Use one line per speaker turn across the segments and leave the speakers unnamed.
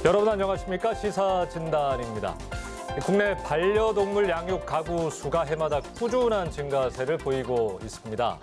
여러분 안녕하십니까? 시사진단입니다. 국내 반려동물 양육 가구 수가 해마다 꾸준한 증가세를 보이고 있습니다.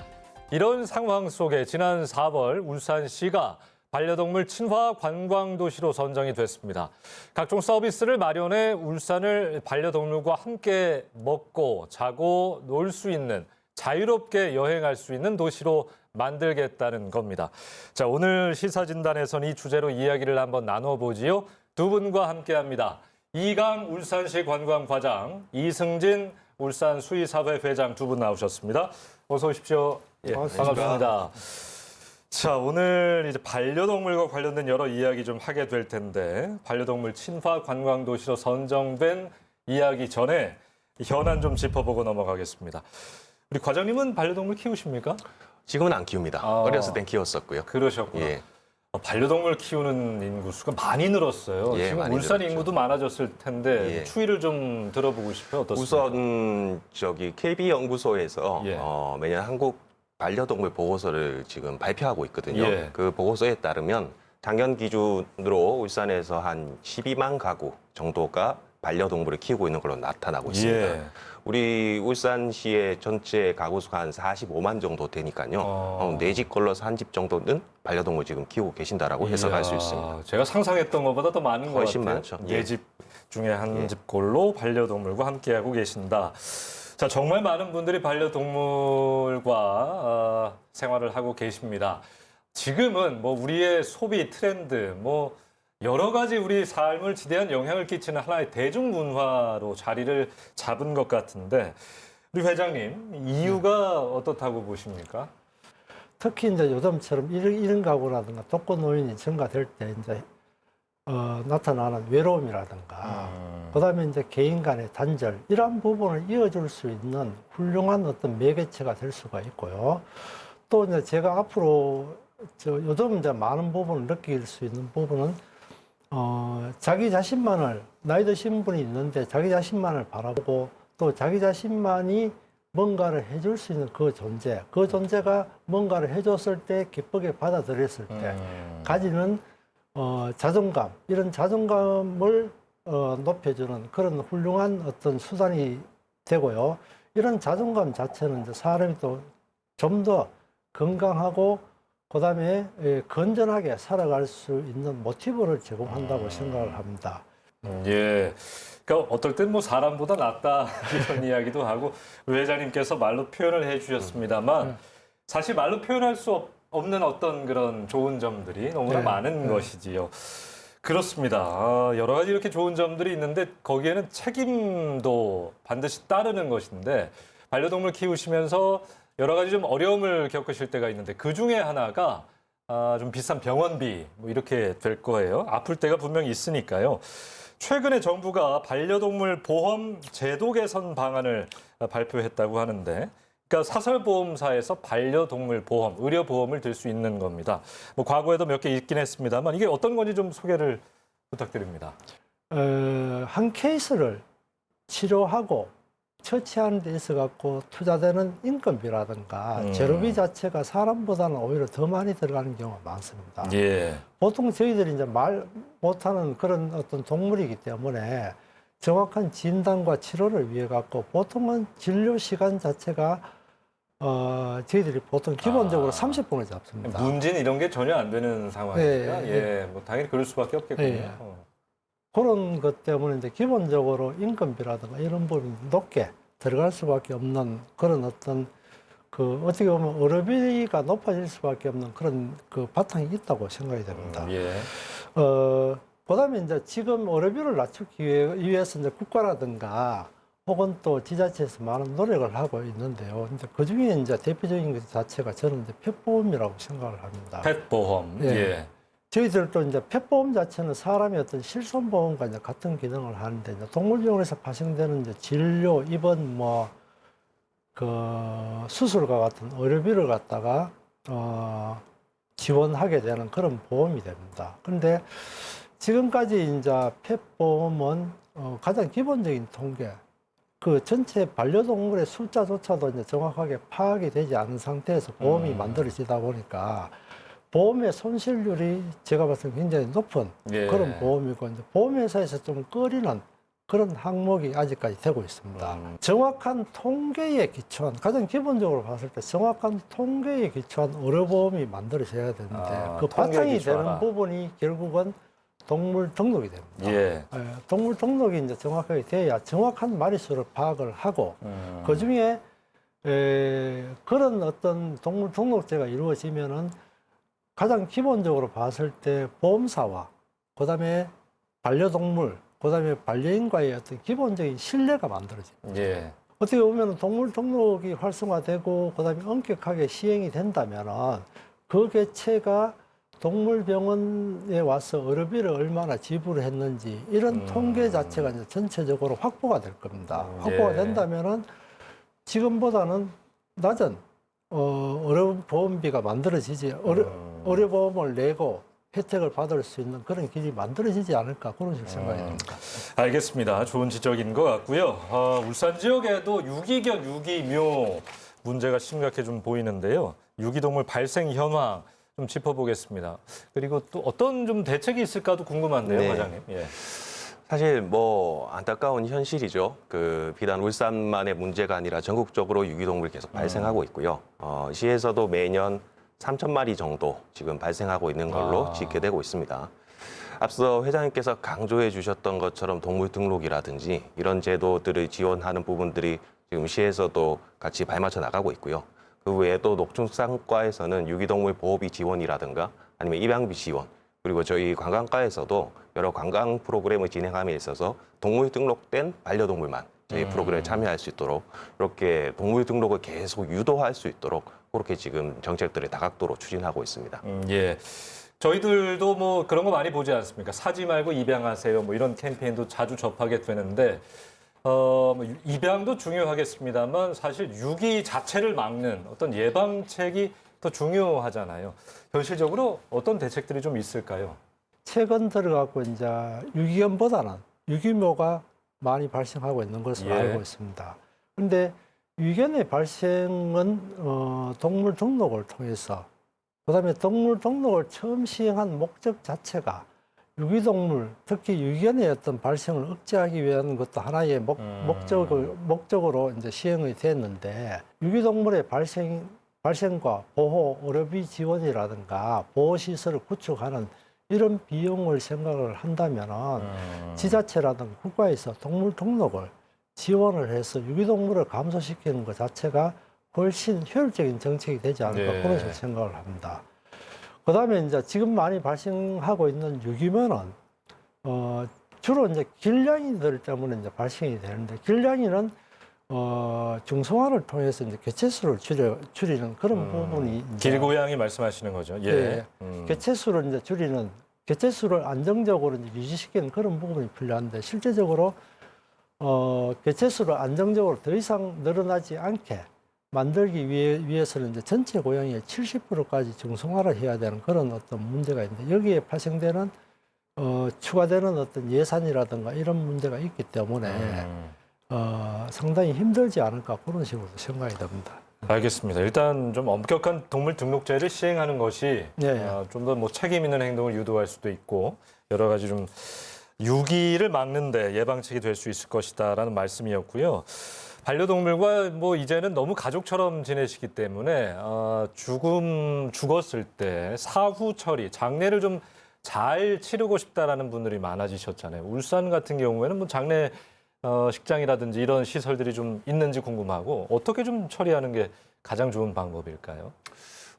이런 상황 속에 지난 4월 울산시가 반려동물 친화 관광도시로 선정이 됐습니다. 각종 서비스를 마련해 울산을 반려동물과 함께 먹고 자고 놀 수 있는 자유롭게 여행할 수 있는 도시로 만들겠다는 겁니다. 자, 오늘 시사진단에서는 이 주제로 이야기를 한번 나눠보지요. 두 분과 함께합니다. 이강 울산시 관광과장, 이승진 울산 수의사회 회장 두 분 나오셨습니다. 어서 오십시오. 예, 반갑습니다. 자, 오늘 이제 반려동물과 관련된 여러 이야기 좀 하게 될 텐데 반려동물 친화 관광도시로 선정된 이야기 전에 현안 좀 짚어보고 넘어가겠습니다. 우리 과장님은 반려동물 키우십니까?
지금은 안 키웁니다. 어렸을 땐 키웠었고요.
그러셨구나.
예.
반려동물 키우는 인구수가 많이 늘었어요.
예,
지금
많이
울산
늘었죠.
인구도 많아졌을 텐데
예.
추이를 좀 들어보고 싶어요. 어떻습니까?
우선 KB 연구소에서
예.
매년 한국 반려동물 보고서를 지금 발표하고 있거든요.
예.
그 보고서에 따르면 작년 기준으로 울산에서 한 12만 가구 정도가 반려동물을 키우고 있는 걸로 나타나고 있습니다.
예.
우리 울산시의 전체 가구 수가 한 45만 정도 되니까요. 네 집 걸러서 한 집 정도는 반려동물 지금 키우고 계신다라고 해석할 수 있습니다.
제가 상상했던 것보다 더 많은 것
훨씬
같아요.
많죠.
네
예.
집 중에 한
예.
집 골로 반려동물과 함께하고 계신다. 자, 정말 많은 분들이 반려동물과 생활을 하고 계십니다. 지금은 뭐 우리의 소비 트렌드, 뭐 여러 가지 우리 삶을 지대한 영향을 끼치는 하나의 대중문화로 자리를 잡은 것 같은데 우리 회장님, 이유가 어떻다고 보십니까?
특히 이제 요즘처럼 1인 가구라든가 독거노인이 증가될 때 이제 나타나는 외로움이라든가 그다음에 이제 개인 간의 단절 이러한 부분을 이어줄 수 있는 훌륭한 어떤 매개체가 될 수가 있고요. 또 이제 제가 앞으로 요즘 이제 많은 부분을 느낄 수 있는 부분은 자기 자신만을 나이 드신 분이 있는데 자기 자신만을 바라보고 또 자기 자신만이 뭔가를 해줄 수 있는 그 존재가 뭔가를 해줬을 때 기쁘게 받아들였을 때 가지는 자존감, 이런 자존감을 높여주는 그런 훌륭한 어떤 수단이 되고요. 이런 자존감 자체는 이제 사람이 또 좀 더 건강하고 그다음에 건전하게 살아갈 수 있는 모티브를 제공한다고 생각을 합니다.
예. 그러니까 어떨 땐 뭐 사람보다 낫다 이런 이야기도 하고 회장님께서 말로 표현을 해주셨습니다만 사실 말로 표현할 수 없는 어떤 그런 좋은 점들이 너무나 많은 것이지요. 그렇습니다. 여러 가지 이렇게 좋은 점들이 있는데 거기에는 책임도 반드시 따르는 것인데 반려동물 키우시면서 여러 가지 좀 어려움을 겪으실 때가 있는데 그 중에 하나가 좀 비싼 병원비 뭐 이렇게 될 거예요. 아플 때가 분명히 있으니까요. 최근에 정부가 반려동물 보험 제도 개선 방안을 발표했다고 하는데 그러니까 사설보험사에서 반려동물 보험, 의료보험을 들 수 있는 겁니다. 뭐 과거에도 몇 개 있긴 했습니다만 이게 어떤 건지 좀 소개를 부탁드립니다.
한 케이스를 치료하고 처치하는 데 있어갖고 투자되는 인건비라든가 재료비 자체가 사람보다는 오히려 더 많이 들어가는 경우가 많습니다.
예.
보통 저희들이 이제 말 못하는 그런 어떤 동물이기 때문에 정확한 진단과 치료를 위해 갖고 보통은 진료 시간 자체가 저희들이 보통 기본적으로 30분을 잡습니다.
문진 이런 게 전혀 안 되는 상황이니까 뭐 당연히 그럴 수밖에 없겠군요.
예. 그런 것 때문에 이제 기본적으로 인건비라든가 이런 부분이 높게 들어갈 수밖에 없는 그런 어떤 어떻게 보면 의료비가 높아질 수밖에 없는 그런 바탕이 있다고 생각이 됩니다.
예.
그다음에 이제 지금 의료비를 낮추기 위해서 이제 국가라든가 혹은 또 지자체에서 많은 노력을 하고 있는데요. 이제 그 중에 이제 대표적인 것 자체가 저는 이제 펫보험이라고 생각을 합니다.
펫보험.
예.
예.
저희들도 이제 펫보험 자체는 사람의 어떤 실손보험과 이제 같은 기능을 하는데 이제 동물병원에서 발생되는 이제 진료, 입원, 수술과 같은 의료비를 갖다가 지원하게 되는 그런 보험이 됩니다. 그런데 지금까지 이제 펫보험은 가장 기본적인 통계, 그 전체 반려동물의 숫자조차도 이제 정확하게 파악이 되지 않은 상태에서 보험이 만들어지다 보니까 보험의 손실률이 제가 봤을 때 굉장히 높은
예.
그런 보험이고 이제 보험회사에서 좀 꺼리는 그런 항목이 아직까지 되고 있습니다. 정확한 통계에 기초한 가장 기본적으로 봤을 때 정확한 통계에 기초한 의료보험이 만들어져야 되는데 그
통계에
바탕이
기초하라.
되는 부분이 결국은 동물 등록이 됩니다.
예.
동물 등록이 이제 정확하게 돼야 정확한 마리수를 파악을 하고 그 중에 그런 어떤 동물 등록제가 이루어지면은 가장 기본적으로 봤을 때 보험사와 그다음에 반려동물 그다음에 반려인과의 어떤 기본적인 신뢰가 만들어집니다.
예.
어떻게 보면 동물 등록이 활성화되고 그다음에 엄격하게 시행이 된다면은 그 개체가 동물병원에 와서 의료비를 얼마나 지불했는지 이런 통계 자체가 이제 전체적으로 확보가 될 겁니다. 확보가
예.
된다면은 지금보다는 낮은 의료보험비가 만들어지지 의료보험을 내고 혜택을 받을 수 있는 그런 길이 만들어지지 않을까 그런 생각이 듭니다.
알겠습니다. 좋은 지적인 것 같고요. 울산 지역에도 유기견, 유기묘 문제가 심각해 좀 보이는데요. 유기동물 발생 현황 좀 짚어보겠습니다. 그리고 또 어떤 좀 대책이 있을까도 궁금한데요,
네.
과장님. 예.
사실 뭐 안타까운 현실이죠. 그 비단 울산만의 문제가 아니라 전국적으로 유기동물이 계속 발생하고 있고요. 시에서도 매년 3천 마리 정도 지금 발생하고 있는 걸로 집계되고 있습니다. 앞서 회장님께서 강조해 주셨던 것처럼 동물 등록이라든지 이런 제도들을 지원하는 부분들이 지금 시에서도 같이 발맞춰 나가고 있고요. 그 외에도 농축산과에서는 유기동물 보호비 지원이라든가 아니면 입양비 지원, 그리고 저희 관광과에서도 여러 관광 프로그램을 진행함에 있어서 동물 등록된 반려동물만 저희 프로그램에 참여할 수 있도록 이렇게 동물 등록을 계속 유도할 수 있도록 그렇게 지금 정책들을 다각도로 추진하고 있습니다.
예. 저희들도 뭐 그런 거 많이 보지 않습니까? 사지 말고 입양하세요. 뭐 이런 캠페인도 자주 접하게 되는데 뭐 입양도 중요하겠습니다만 사실 유기 자체를 막는 어떤 예방책이 더 중요하잖아요. 현실적으로 어떤 대책들이 좀 있을까요?
최근 들어갖고 이제 유기견보다는 유기묘가 많이 발생하고 있는 것으로
예.
알고 있습니다. 그런데 유기견의 발생은 동물 등록을 통해서 그다음에 동물 등록을 처음 시행한 목적 자체가 유기동물, 특히 유기견의 어떤 발생을 억제하기 위한 것도 하나의 목적으로 이제 시행이 됐는데 유기동물의 발생과 보호, 의료비 지원이라든가 보호시설을 구축하는 이런 비용을 생각을 한다면은 지자체라든가 국가에서 동물 등록을 지원을 해서 유기동물을 감소시키는 것 자체가 훨씬 효율적인 정책이 되지 않을까
네.
그런 식으로 생각을 합니다. 그다음에 이제 지금 많이 발생하고 있는 유기묘는 주로 이제 길냥이들 때문에 이제 발생이 되는데 길냥이는 중성화를 통해서 이제 개체수를 줄이는 그런 부분이 이제
길고양이 말씀하시는 거죠. 예.
예. 개체수를 이제 줄이는 개체수를 안정적으로 이제 유지시키는 그런 부분이 필요한데 실제적으로 개체수를 안정적으로 더 이상 늘어나지 않게 만들기 위해서는 이제 전체 고양이의 70%까지 중성화를 해야 되는 그런 어떤 문제가 있는데 여기에 발생되는 추가되는 어떤 예산이라든가 이런 문제가 있기 때문에 상당히 힘들지 않을까 그런 식으로 생각이 듭니다.
알겠습니다. 일단 좀 엄격한 동물 등록제를 시행하는 것이
네.
좀 더 뭐 책임 있는 행동을 유도할 수도 있고 여러 가지 좀 유기를 막는데 예방책이 될 수 있을 것이다라는 말씀이었고요. 반려동물과 뭐 이제는 너무 가족처럼 지내시기 때문에 죽었을 때 사후 처리, 장례를 좀 잘 치르고 싶다라는 분들이 많아지셨잖아요. 울산 같은 경우에는 뭐 장례 식장이라든지 이런 시설들이 좀 있는지 궁금하고 어떻게 좀 처리하는 게 가장 좋은 방법일까요?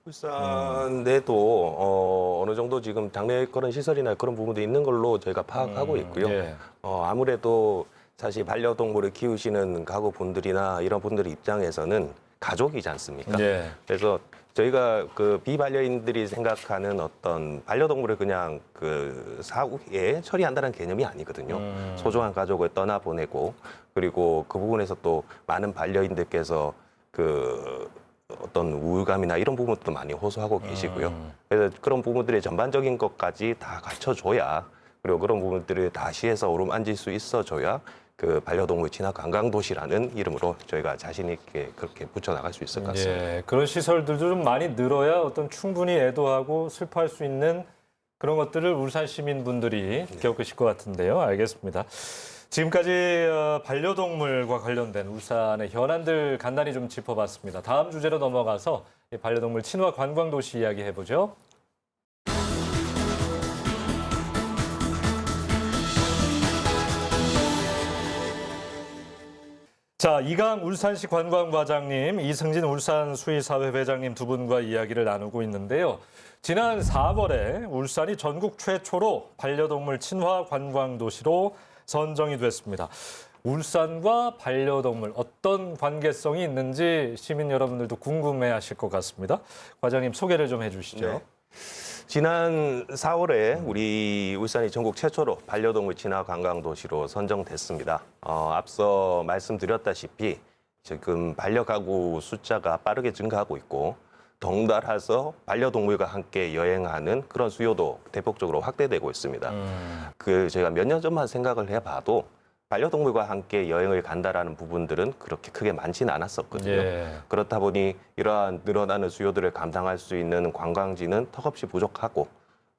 울산 내도 어느 정도 지금 장례 그런 시설이나 그런 부분도 있는 걸로 저희가 파악하고 있고요.
예.
아무래도 사실 반려동물을 키우시는 가구분들이나 이런 분들 입장에서는 가족이지 않습니까?
예.
그래서 저희가 그 비반려인들이 생각하는 어떤 반려동물을 그냥 그 사후에 처리한다는 개념이 아니거든요. 소중한 가족을 떠나보내고 그리고 그 부분에서 또 많은 반려인들께서 그 어떤 우울감이나 이런 부분도 많이 호소하고 계시고요. 그래서 그런 부분들의 전반적인 것까지 다 갖춰줘야 그리고 그런 부분들을 다시 해서 어루만질 수 있어줘야 그 반려동물 친화 관광도시라는 이름으로 저희가 자신 있게 그렇게 붙여나갈 수 있을 것 같습니다.
예, 그런 시설들도 좀 많이 늘어야 어떤 충분히 애도하고 슬퍼할 수 있는 그런 것들을 울산 시민분들이 겪으실 것 같은데요. 알겠습니다. 지금까지 반려동물과 관련된 울산의 현안들 간단히 좀 짚어봤습니다. 다음 주제로 넘어가서 이 반려동물 친화 관광도시 이야기 해보죠. 자, 이강 울산시 관광과장님, 이승진 울산 수의사회 회장님 두 분과 이야기를 나누고 있는데요. 지난 4월에 울산이 전국 최초로 반려동물 친화 관광도시로 선정이 됐습니다. 울산과 반려동물 어떤 관계성이 있는지 시민 여러분들도 궁금해하실 것 같습니다. 과장님 소개를 좀 해주시죠.
네. 지난 4월에 우리 울산이 전국 최초로 반려동물 친화 관광도시로 선정됐습니다. 앞서 말씀드렸다시피 지금 반려가구 숫자가 빠르게 증가하고 있고 덩달아서 반려동물과 함께 여행하는 그런 수요도 대폭적으로 확대되고 있습니다. 제가 몇 년 전만 생각을 해봐도 반려동물과 함께 여행을 간다라는 부분들은 그렇게 크게 많지는 않았었거든요.
예.
그렇다 보니 이러한 늘어나는 수요들을 감당할 수 있는 관광지는 턱없이 부족하고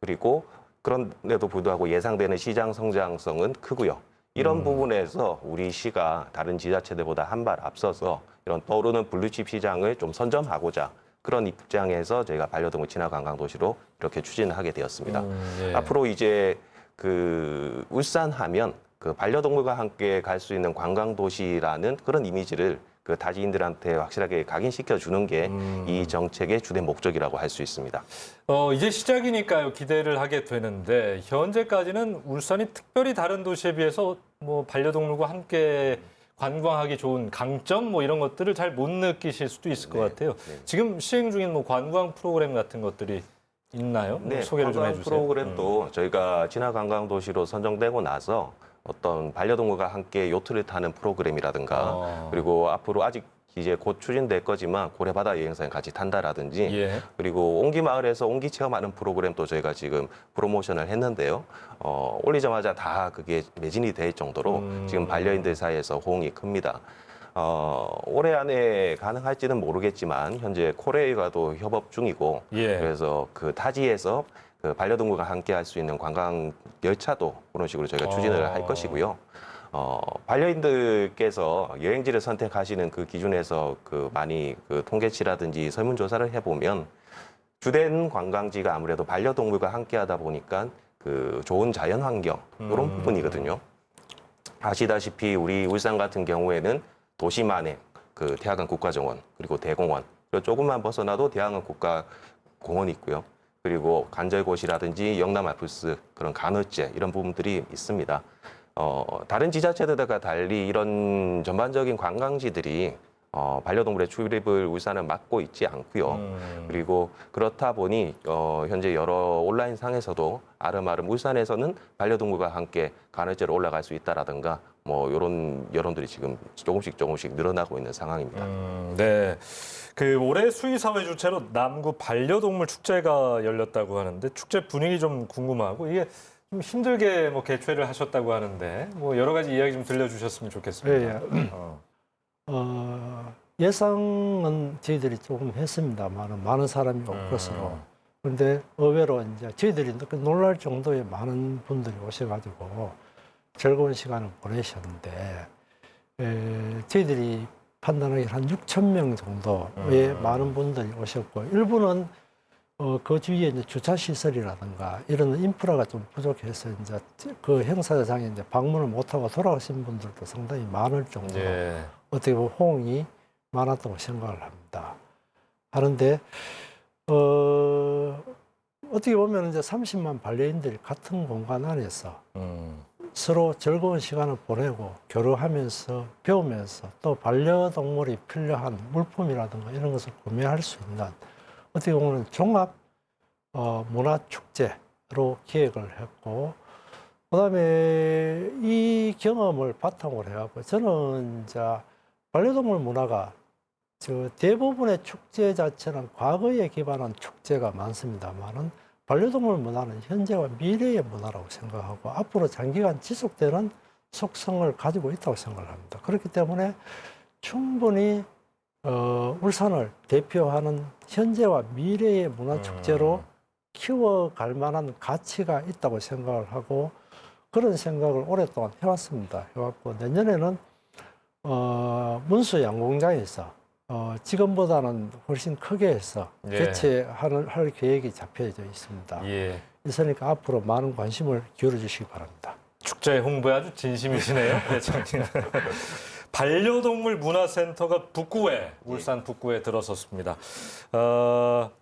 그리고 그런데도 불구하고 예상되는 시장 성장성은 크고요. 이런 부분에서 우리 시가 다른 지자체들보다 한 발 앞서서 이런 떠오르는 블루칩 시장을 좀 선점하고자 그런 입장에서 저희가 반려동물 친화 관광도시로 이렇게 추진하게 되었습니다.
예.
앞으로 이제 그 울산 하면 그 반려동물과 함께 갈 수 있는 관광도시라는 그런 이미지를 그 타지인들한테 확실하게 각인시켜 주는 게 이 정책의 주된 목적이라고 할 수 있습니다.
이제 시작이니까요. 기대를 하게 되는데 현재까지는 울산이 특별히 다른 도시에 비해서 뭐 반려동물과 함께 관광하기 좋은 강점 뭐 이런 것들을 잘 못 느끼실 수도 있을 것 같아요. 지금 시행 중인 뭐 관광 프로그램 같은 것들이 있나요?
네,
소개를 좀
관광
해주세요.
프로그램도 저희가 친화 관광도시로 선정되고 나서 어떤 반려동물과 함께 요트를 타는 프로그램이라든가 그리고 앞으로 아직 이제 곧 추진될 거지만 고래바다 여행사에 같이 탄다라든지
예.
그리고 옹기 마을에서 옹기 체험하는 프로그램도 저희가 지금 프로모션을 했는데요. 올리자마자 다 그게 매진이 될 정도로 지금 반려인들 사이에서 호응이 큽니다. 올해 안에 가능할지는 모르겠지만 현재 코레일과도 협업 중이고
예.
그래서 그 타지에서 그 반려동물과 함께 할 수 있는 관광 열차도 그런 식으로 저희가 추진을 할 것이고요. 반려인들께서 여행지를 선택하시는 그 기준에서 그 많이 그 통계치라든지 설문조사를 해보면 주된 관광지가 아무래도 반려동물과 함께 하다 보니까 그 좋은 자연환경 이런 부분이거든요. 아시다시피 우리 울산 같은 경우에는 도심안에 그 태화강 국가정원 그리고 대공원 그리고 조금만 벗어나도 대화강 국가공원이 있고요. 그리고 간절곶이라든지 영남 알프스 그런 간헐제 이런 부분들이 있습니다. 다른 지자체들과 달리 이런 전반적인 관광지들이 반려동물의 출입을 울산은 막고 있지 않고요. 그리고 그렇다 보니 현재 여러 온라인 상에서도 아름아름 울산에서는 반려동물과 함께 간헐제로 올라갈 수 있다라든가 뭐 이런 여론들이 지금 조금씩 늘어나고 있는 상황입니다.
네. 그 올해 수의사회 주최로 남구 반려동물 축제가 열렸다고 하는데 축제 분위기 좀 궁금하고 이게 좀 힘들게 뭐 개최를 하셨다고 하는데 뭐 여러 가지 이야기 좀 들려주셨으면 좋겠습니다.
예상은 저희들이 조금 했습니다만 많은 사람이 올 것으로. 그런데 의외로 이제 저희들이 놀랄 정도의 많은 분들이 오셔가지고 즐거운 시간을 보내셨는데 저희들이 판단하기 한 6천 명 정도의 많은 분들이 오셨고 일부는 그 주위에 이제 주차 시설이라든가 이런 인프라가 좀 부족해서 이제 그 행사장에 이제 방문을 못하고 돌아가신 분들도 상당히 많을 정도로
예.
어떻게 보면 호응이 많았다고 생각을 합니다. 하는데 어떻게 보면 이제 30만 반려인들이 같은 공간 안에서 서로 즐거운 시간을 보내고 교류하면서 배우면서 또 반려동물이 필요한 물품이라든가 이런 것을 구매할 수 있는 어떻게 보면 종합 문화축제로 기획을 했고 그다음에 이 경험을 바탕으로 해갖고 저는 이제 반려동물 문화가 대부분의 축제 자체는 과거에 기반한 축제가 많습니다만은 반려동물 문화는 현재와 미래의 문화라고 생각하고 앞으로 장기간 지속되는 속성을 가지고 있다고 생각을 합니다. 그렇기 때문에 충분히 울산을 대표하는 현재와 미래의 문화축제로 키워갈 만한 가치가 있다고 생각을 하고 그런 생각을 오랫동안 해왔습니다. 해왔고 내년에는 문수 양공장에서 지금보다는 훨씬 크게 해서
예.
개최할 계획이 잡혀져 있습니다.
예.
있으니까 앞으로 많은 관심을 기울여 주시기 바랍니다.
축제 홍보에 아주 진심이시네요, 회장님. 반려동물 문화센터가 북구에, 울산 북구에 들어섰습니다.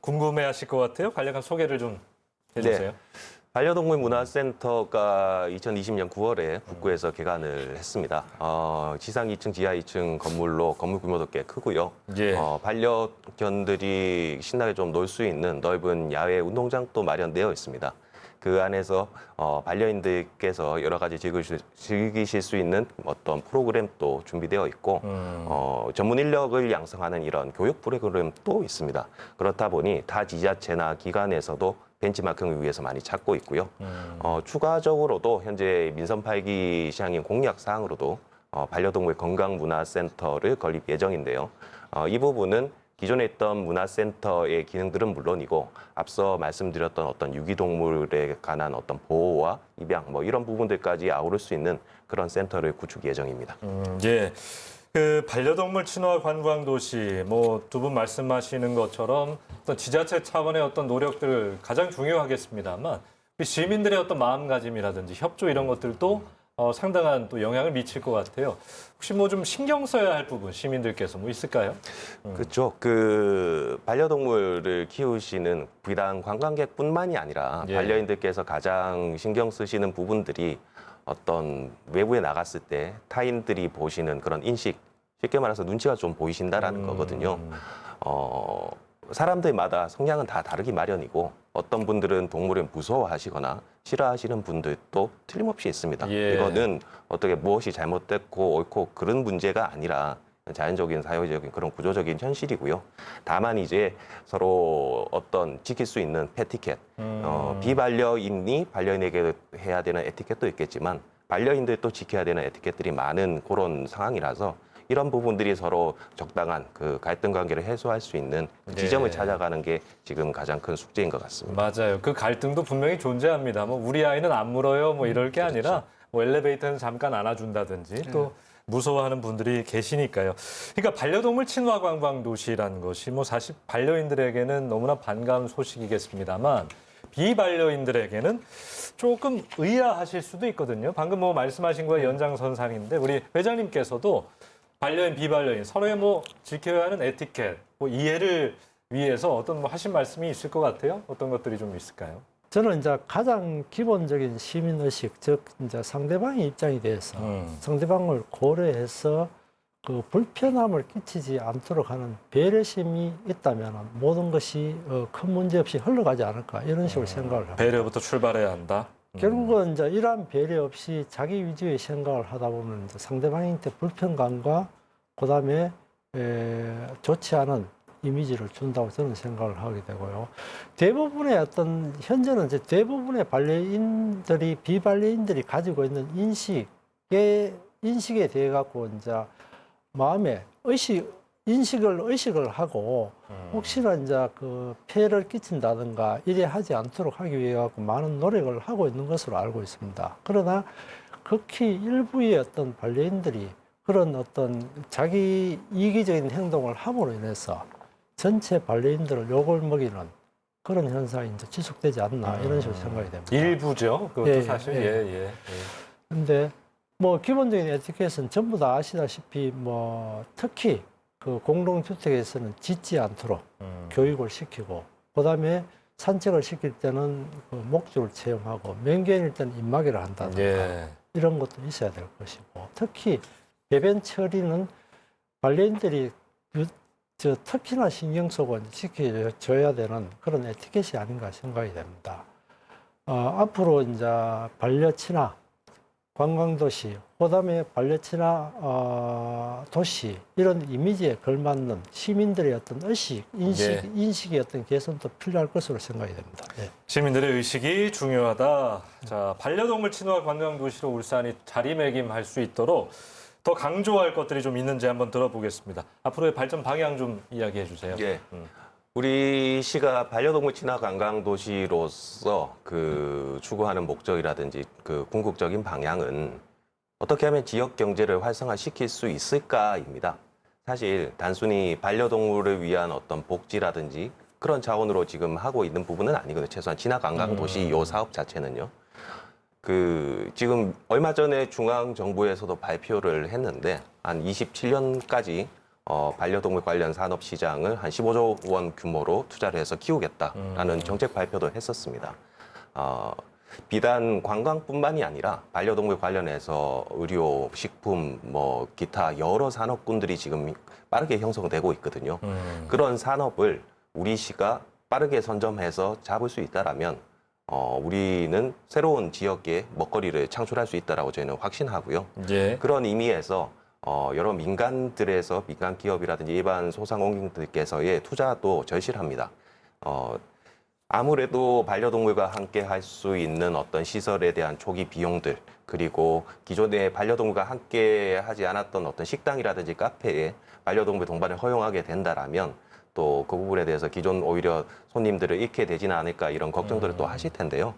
궁금해하실 것 같아요. 간략한 소개를 좀 해주세요.
반려동물 문화센터가 2020년 9월에 북구에서 개관을 했습니다. 지상 2층, 지하 2층 건물로 건물 규모도 꽤 크고요.
예.
반려견들이 신나게 좀 놀 수 있는 넓은 야외 운동장도 마련되어 있습니다. 그 안에서 반려인들께서 여러 가지 즐기실 수 있는 어떤 프로그램도 준비되어 있고 전문 인력을 양성하는 이런 교육 프로그램도 있습니다. 그렇다 보니 타 지자체나 기관에서도 벤치마킹을 위해서 많이 찾고 있고요. 추가적으로도 현재 민선 8기 시행인 공약 사항으로도 반려동물 건강문화센터를 건립 예정인데요. 이 부분은 기존에 있던 문화센터의 기능들은 물론이고 앞서 말씀드렸던 어떤 유기동물에 관한 어떤 보호와 입양 뭐 이런 부분들까지 아우를 수 있는 그런 센터를 구축 예정입니다.
예. 그 반려동물 친화 관광 도시 뭐 두 분 말씀하시는 것처럼 어떤 지자체 차원의 어떤 노력들 가장 중요하겠습니다만 시민들의 어떤 마음가짐이라든지 협조 이런 것들도 상당한 또 영향을 미칠 것 같아요. 혹시 뭐 좀 신경 써야 할 부분 시민들께서 뭐 있을까요?
그렇죠. 그 반려동물을 키우시는 비단 관광객뿐만이 아니라
예.
반려인들께서 가장 신경 쓰시는 부분들이 어떤 외부에 나갔을 때 타인들이 보시는 그런 인식, 쉽게 말해서 눈치가 좀 보이신다라는 거거든요. 사람들마다 성향은 다 다르기 마련이고 어떤 분들은 동물을 무서워하시거나 싫어하시는 분들도 틀림없이 있습니다.
예.
이거는 어떻게 무엇이 잘못됐고 옳고 그런 문제가 아니라 자연적인 사회적인 그런 구조적인 현실이고요. 다만 이제 서로 어떤 지킬 수 있는 에티켓, 비반려인이 반려인에게 해야 되는 에티켓도 있겠지만 반려인들도 지켜야 되는 에티켓들이 많은 그런 상황이라서 이런 부분들이 서로 적당한 그 갈등 관계를 해소할 수 있는 그 지점을 찾아가는 게 지금 가장 큰 숙제인 것 같습니다.
맞아요. 그 갈등도 분명히 존재합니다. 뭐 우리 아이는 안 물어요. 뭐 이럴 게 아니라 뭐 엘리베이터는 잠깐 안아준다든지 또 무서워하는 분들이 계시니까요. 그러니까 반려동물 친화 관광 도시라는 것이 뭐 사실 반려인들에게는 너무나 반가운 소식이겠습니다만 비반려인들에게는 조금 의아하실 수도 있거든요. 방금 뭐 말씀하신 거에 연장선상인데 우리 회장님께서도 반려인, 비반려인 서로의 뭐 지켜야 하는 에티켓, 뭐 이해를 위해서 어떤 뭐 하신 말씀이 있을 것 같아요. 어떤 것들이 좀 있을까요?
저는 이제 가장 기본적인 시민의식, 즉 이제 상대방의 입장에 대해서 상대방을 고려해서 그 불편함을 끼치지 않도록 하는 배려심이 있다면 모든 것이 큰 문제 없이 흘러가지 않을까 이런 식으로 생각을 합니다.
배려부터 출발해야 한다.
결국은 이제 이러한 배려 없이 자기 위주의 생각을 하다 보면 이제 상대방한테 불편감과 그다음에 좋지 않은 이미지를 준다고 저는 생각을 하게 되고요. 대부분의 어떤 현재는 이제 대부분의 반려인들이 비반려인들이 가지고 있는 인식에 대해 갖고 이제 마음에 의식을 하고 혹시나 이제 그 폐해를 끼친다든가 이래 하지 않도록 하기 위해 갖고 많은 노력을 하고 있는 것으로 알고 있습니다. 그러나 극히 일부의 어떤 반려인들이 그런 어떤 자기 이기적인 행동을 함으로 인해서 전체 반려인들을 욕을 먹이는 그런 현상이 이제 지속되지 않나 이런 식으로 생각이 됩니다.
일부죠. 그것도
예,
사실
예. 근데 뭐 기본적인 에티켓은 전부 다 아시다시피 뭐 특히 그 공동주택에서는 짖지 않도록 교육을 시키고 그다음에 산책을 시킬 때는 그 목줄을 채용하고 맹견일 때는 입마개를 한다든가
예.
이런 것도 있어야 될 것이고 특히 배변 처리는 반려인들이 특히나 신경 쓰고 지켜줘야 되는 그런 에티켓이 아닌가 생각이 됩니다. 앞으로 이제 반려 친화 관광도시, 그다음에 발레친화 도시 이런 이미지에 걸맞는 시민들의 어떤 인식의 어떤 개선도 필요할 것으로 생각이 됩니다. 예.
시민들의 의식이 중요하다. 자, 반려동물 친화 관광 도시로 울산이 자리매김할 수 있도록 더 강조할 것들이 좀 있는지 한번 들어보겠습니다. 앞으로의 발전 방향 좀 이야기해 주세요.
예. 우리 시가 반려동물 친화 관광 도시로서 그 추구하는 목적이라든지 그 궁극적인 방향은 어떻게 하면 지역 경제를 활성화시킬 수 있을까입니다. 사실 단순히 반려동물을 위한 어떤 복지라든지 그런 차원으로 지금 하고 있는 부분은 아니거든요. 최소한 친화 관광 도시 요 사업 자체는요. 그 지금 얼마 전에 중앙 정부에서도 발표를 했는데 한 27년까지 반려동물 관련 산업 시장을 한 15조 원 규모로 투자를 해서 키우겠다라는 정책 발표도 했었습니다. 비단 관광뿐만이 아니라 반려동물 관련해서 의료, 식품, 뭐 기타 여러 산업군들이 지금 빠르게 형성되고 있거든요. 그런 산업을 우리 시가 빠르게 선점해서 잡을 수 있다라면 우리는 새로운 지역의 먹거리를 창출할 수 있다라고 저희는 확신하고요.
예.
그런 의미에서 여러 민간들에서 민간 기업이라든지 일반 소상공인들께서의 투자도 절실합니다. 아무래도 반려동물과 함께 할 수 있는 어떤 시설에 대한 초기 비용들 그리고 기존에 반려동물과 함께 하지 않았던 어떤 식당이라든지 카페에 반려동물 동반을 허용하게 된다라면 또 그 부분에 대해서 기존 오히려 손님들을 잃게 되지는 않을까 이런 걱정들을 또 하실 텐데요.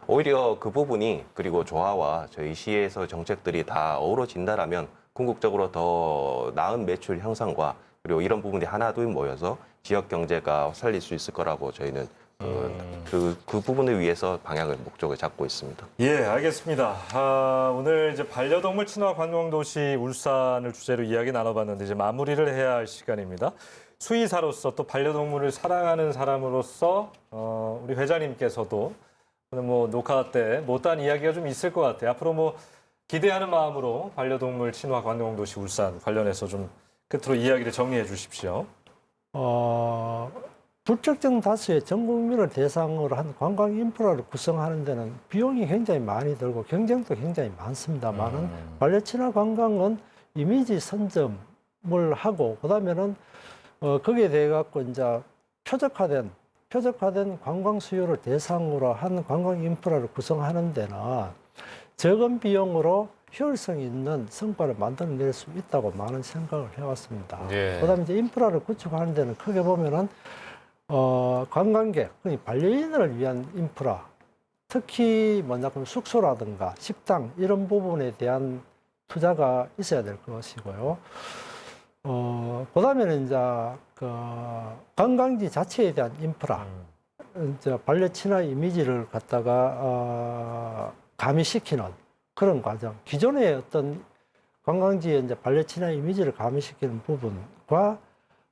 오히려 그 부분이 그리고 조화와 저희 시에서 정책들이 다 어우러진다라면 궁극적으로 더 나은 매출 향상과 그리고 이런 부분이 하나둘 모여서 지역 경제가 살릴 수 있을 거라고 저희는 그 부분을 위해서 방향을 목적을 잡고 있습니다.
예, 알겠습니다. 오늘 이제 반려동물 친화 관광 도시 울산을 주제로 이야기 나눠봤는데 이제 마무리를 해야 할 시간입니다. 수의사로서 또 반려동물을 사랑하는 사람으로서 우리 회장님께서도 오늘 뭐 녹화 때 못다한 이야기가 좀 있을 것 같아요. 앞으로 뭐 기대하는 마음으로 반려동물 친화 관광 도시 울산 관련해서 좀 끝으로 이야기를 정리해 주십시오.
불특정 다수의 전 국민을 대상으로 한 관광 인프라를 구성하는 데는 비용이 굉장히 많이 들고 경쟁도 굉장히 많습니다만은 반려친화 관광은 이미지 선점을 하고 그다음에는 거기에 대해 갖고 이제 표적화된 관광 수요를 대상으로 한 관광 인프라를 구성하는 데는 적은 비용으로 효율성 있는 성과를 만들어낼 수 있다고 많은 생각을 해왔습니다.
예.
그다음에 이제 인프라를 구축하는 데는 크게 보면은 관광객, 반려인을 위한 인프라, 특히 뭐냐면 숙소라든가 식당 이런 부분에 대한 투자가 있어야 될 것이고요. 그다음에는 이제 그 관광지 자체에 대한 인프라, 이제 반려친화 이미지를 갖다가 가미시키는 그런 과정. 기존의 어떤 관광지에 이제 반려친화 이미지를 가미시키는 부분과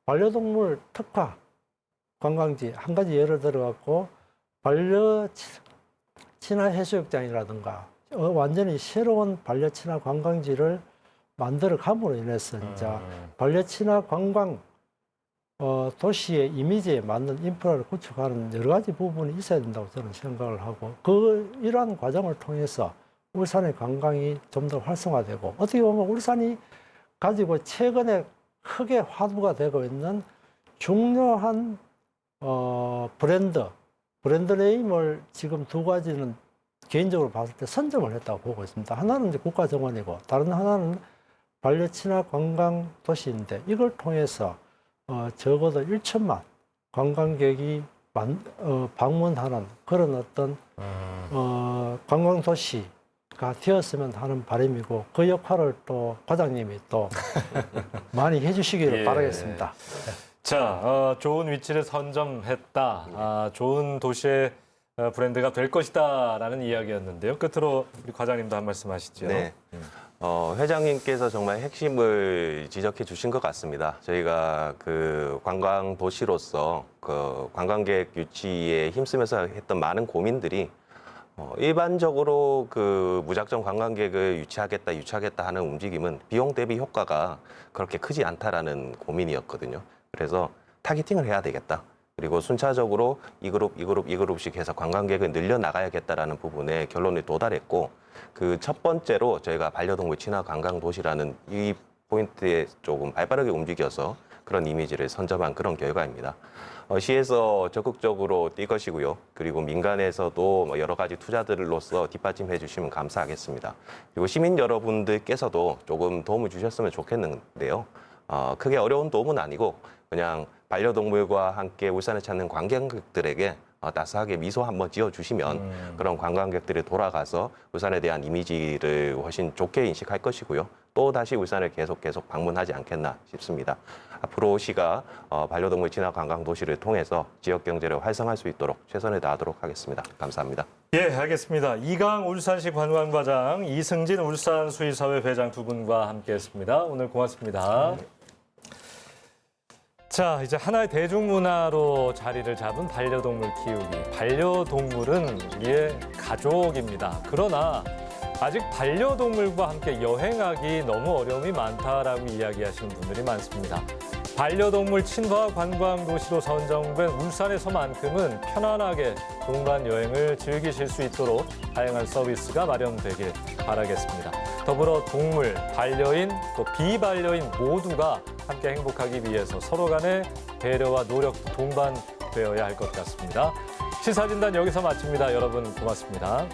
반려동물 특화 관광지 한 가지 예를 들어갖고 반려친화 해수욕장이라든가 완전히 새로운 반려친화 관광지를 만들어 감으로 인해서 이제 반려친화 관광 도시의 이미지에 맞는 인프라를 구축하는 여러 가지 부분이 있어야 된다고 저는 생각을 하고 이러한 과정을 통해서 울산의 관광이 좀 더 활성화되고 어떻게 보면 울산이 가지고 최근에 크게 화두가 되고 있는 중요한 브랜드 네임을 지금 두 가지는 개인적으로 봤을 때 선점을 했다고 보고 있습니다. 하나는 이제 국가 정원이고 다른 하나는 반려친화 관광 도시인데 이걸 통해서 적어도 1천만 관광객이 방문하는 그런 어떤 관광 도시가 되었으면 하는 바람이고 그 역할을 또 과장님이 또 많이 해주시기를
예.
바라겠습니다.
자, 좋은 위치를 선점했다. 좋은 도시의 브랜드가 될 것이다라는 이야기였는데요. 끝으로 우리 과장님도 한 말씀 하시죠.
네. 회장님께서 정말 핵심을 지적해 주신 것 같습니다. 저희가 그 관광 도시로서 그 관광객 유치에 힘쓰면서 했던 많은 고민들이 일반적으로 그 무작정 관광객을 유치하겠다 하는 움직임은 비용 대비 효과가 그렇게 크지 않다라는 고민이었거든요. 그래서 타겟팅을 해야 되겠다. 그리고 순차적으로 이 그룹씩 해서 관광객을 늘려나가야겠다라는 부분에 결론에 도달했고 그 첫 번째로 저희가 반려동물 친화 관광 도시라는 이 포인트에 조금 발빠르게 움직여서 그런 이미지를 선점한 그런 결과입니다. 시에서 적극적으로 뛸 것이고요. 그리고 민간에서도 뭐 여러 가지 투자들로서 뒷받침해 주시면 감사하겠습니다. 그리고 시민 여러분들께서도 조금 도움을 주셨으면 좋겠는데요. 크게 어려운 도움은 아니고 그냥 반려동물과 함께 울산을 찾는 관광객들에게 따스하게 미소 한번 지어주시면 그런 관광객들이 돌아가서 울산에 대한 이미지를 훨씬 좋게 인식할 것이고요. 또 다시 울산을 계속 방문하지 않겠나 싶습니다. 앞으로 시가 반려동물 친화 관광 도시를 통해서 지역 경제를 활성화할 수 있도록 최선을 다하도록 하겠습니다. 감사합니다.
예, 알겠습니다. 이강 울산시 관광과장, 이승진 울산 수의사회 회장 두 분과 함께했습니다. 오늘 고맙습니다. 자, 이제 하나의 대중문화로 자리를 잡은 반려동물 키우기. 반려동물은 우리의 가족입니다. 그러나 아직 반려동물과 함께 여행하기 너무 어려움이 많다라고 이야기하시는 분들이 많습니다. 반려동물 친화 관광 도시로 선정된 울산에서만큼은 편안하게 동반 여행을 즐기실 수 있도록 다양한 서비스가 마련되길 바라겠습니다. 더불어 동물, 반려인, 또 비반려인 모두가 함께 행복하기 위해서 서로 간의 배려와 노력도 동반되어야 할 것 같습니다. 시사진단 여기서 마칩니다. 여러분 고맙습니다.